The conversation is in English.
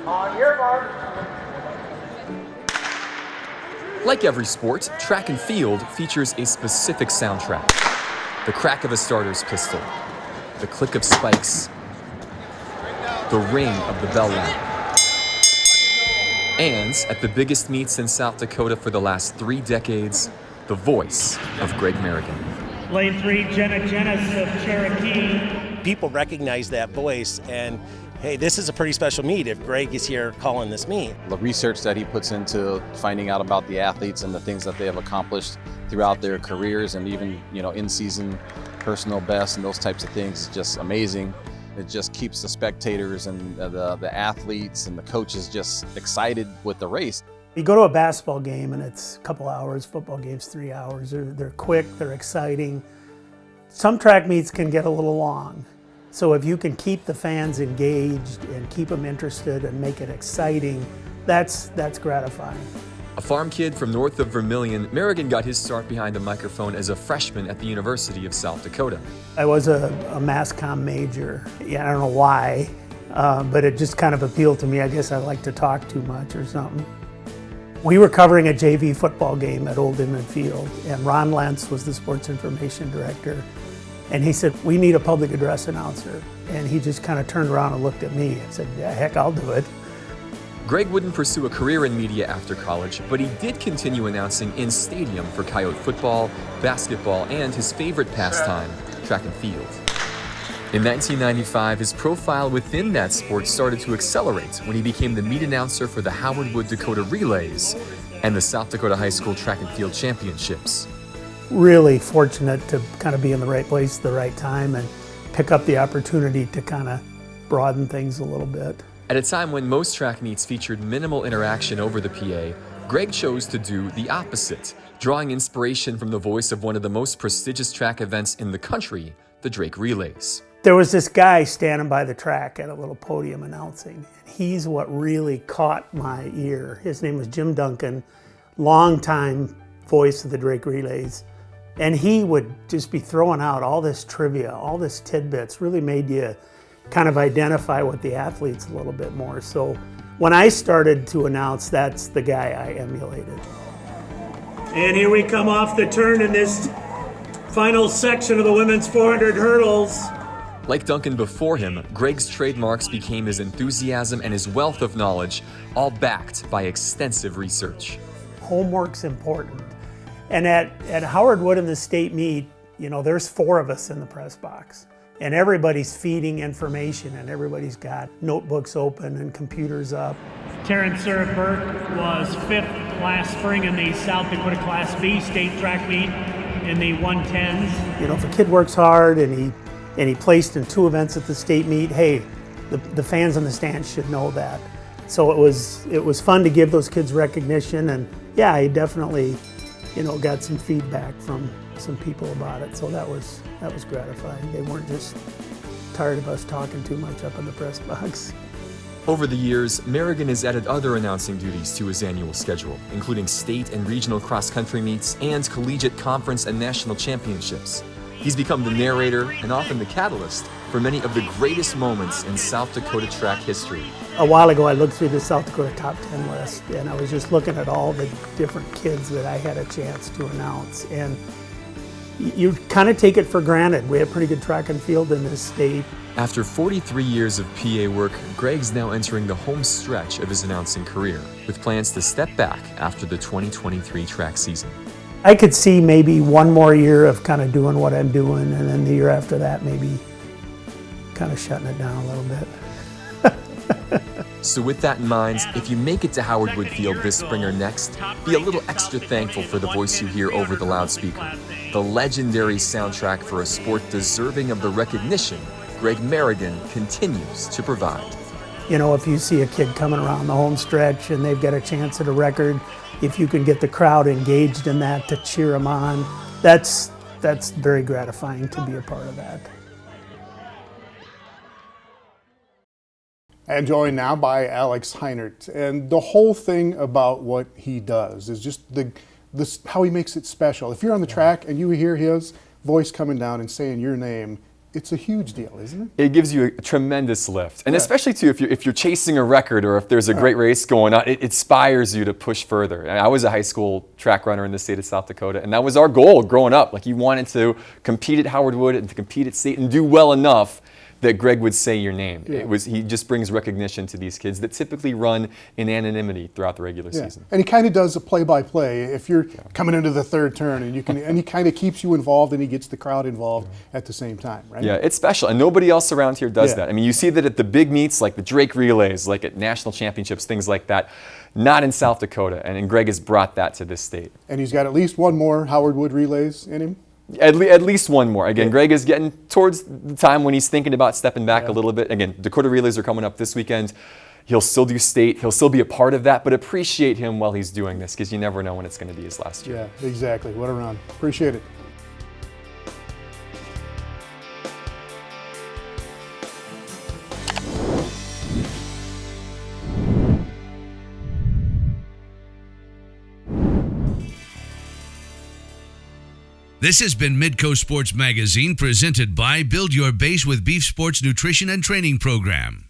On your mark. Like every sport, track and field features a specific soundtrack. The crack of a starter's pistol, the click of spikes, the ring of the bell lamp. And at the biggest meets in South Dakota for the last 3 decades, the voice of Greg Merrigan. Lane 3, Jenna Jennis of Cherokee. People recognize that voice, and hey, this is a pretty special meet if Greg is here calling this meet. The research that he puts into finding out about the athletes and the things that they have accomplished throughout their careers, and even, in-season personal best and those types of things, is just amazing. It just keeps the spectators and the athletes and the coaches just excited with the race. You go to a basketball game and it's a couple hours, football game's 3 hours. They're quick, they're exciting. Some track meets can get a little long. So if you can keep the fans engaged and keep them interested and make it exciting, that's gratifying. A farm kid from north of Vermilion, Merrigan got his start behind the microphone as a freshman at the University of South Dakota. I was a mass comm major. Yeah, I don't know why, but it just kind of appealed to me. I guess I like to talk too much or something. We were covering a JV football game at Old Inman Field, and Ron Lentz was the sports information director. And he said, "We need a public address announcer." And he just kind of turned around and looked at me and said, "Yeah, heck, I'll do it." Greg wouldn't pursue a career in media after college, but he did continue announcing in stadium for Coyote football, basketball, and his favorite pastime, track and field. In 1995, his profile within that sport started to accelerate when he became the meet announcer for the Howard Wood Dakota Relays and the South Dakota High School Track and Field Championships. Really fortunate to kind of be in the right place at the right time and pick up the opportunity to kind of broaden things a little bit. At a time when most track meets featured minimal interaction over the PA, Greg chose to do the opposite, drawing inspiration from the voice of one of the most prestigious track events in the country, the Drake Relays. There was this guy standing by the track at a little podium announcing, and he's what really caught my ear. His name was Jim Duncan, longtime voice of the Drake Relays. And he would just be throwing out all this trivia, all this tidbits, really made you kind of identify with the athletes a little bit more. So when I started to announce, that's the guy I emulated. And here we come off the turn in this final section of the women's 400 hurdles. Like Duncan before him, Greg's trademarks became his enthusiasm and his wealth of knowledge, all backed by extensive research. Homework's important. And at Howard Wood in the state meet, there's 4 of us in the press box. And everybody's feeding information, and everybody's got notebooks open and computers up. Terrence Burke was 5th last spring in the South Dakota Class B state track meet in the 110s. If a kid works hard and he placed in 2 events at the state meet, hey, the fans in the stands should know that. So it was fun to give those kids recognition, and yeah, I definitely got some feedback from some people about it, so that was gratifying. They weren't just tired of us talking too much up in the press box. Over the years, Merrigan has added other announcing duties to his annual schedule, including state and regional cross-country meets and collegiate conference and national championships. He's become the narrator and often the catalyst for many of the greatest moments in South Dakota track history. A while ago, I looked through the South Dakota top 10 list, and I was just looking at all the different kids that I had a chance to announce. And you kind of take it for granted. We have pretty good track and field in this state. After 43 years of PA work, Greg's now entering the home stretch of his announcing career, with plans to step back after the 2023 track season. I could see maybe one more year of kind of doing what I'm doing, and then the year after that, maybe kind of shutting it down a little bit. So with that in mind, if you make it to Howard Wood Field this spring or next, be a little extra thankful for the voice you hear over the loudspeaker, the legendary soundtrack for a sport deserving of the recognition Greg Merrigan continues to provide. If you see a kid coming around the home stretch and they've got a chance at a record, if you can get the crowd engaged in that to cheer them on, that's very gratifying to be a part of that. And joined now by Alex Heinert. And the whole thing about what he does is just how he makes it special. If you're on the track and you hear his voice coming down and saying your name, it's a huge deal, isn't it? It gives you a tremendous lift. And especially too, if you're chasing a record or if there's a great race going on, it inspires you to push further. And I was a high school track runner in the state of South Dakota, and that was our goal growing up. Like, you wanted to compete at Howard Wood and to compete at state and do well enough that Greg would say your name. Yeah. He just brings recognition to these kids that typically run in anonymity throughout the regular season. And he kind of does a play-by-play. If you're coming into the third turn, and he kind of keeps you involved, and he gets the crowd involved at the same time, right? Yeah, it's special, and nobody else around here does that. I mean, you see that at the big meets, like the Drake Relays, like at national championships, things like that. Not in South Dakota, and Greg has brought that to this state. And he's got at least one more Howard Wood Relays in him. At least one more. Again, Greg is getting towards the time when he's thinking about stepping back a little bit. Again, Dakota Relays are coming up this weekend. He'll still do state. He'll still be a part of that, but appreciate him while he's doing this, because you never know when it's going to be his last year. Yeah, exactly. What a run. Appreciate it. This has been Midco Sports Magazine, presented by Build Your Base with Beef Sports Nutrition and Training Program.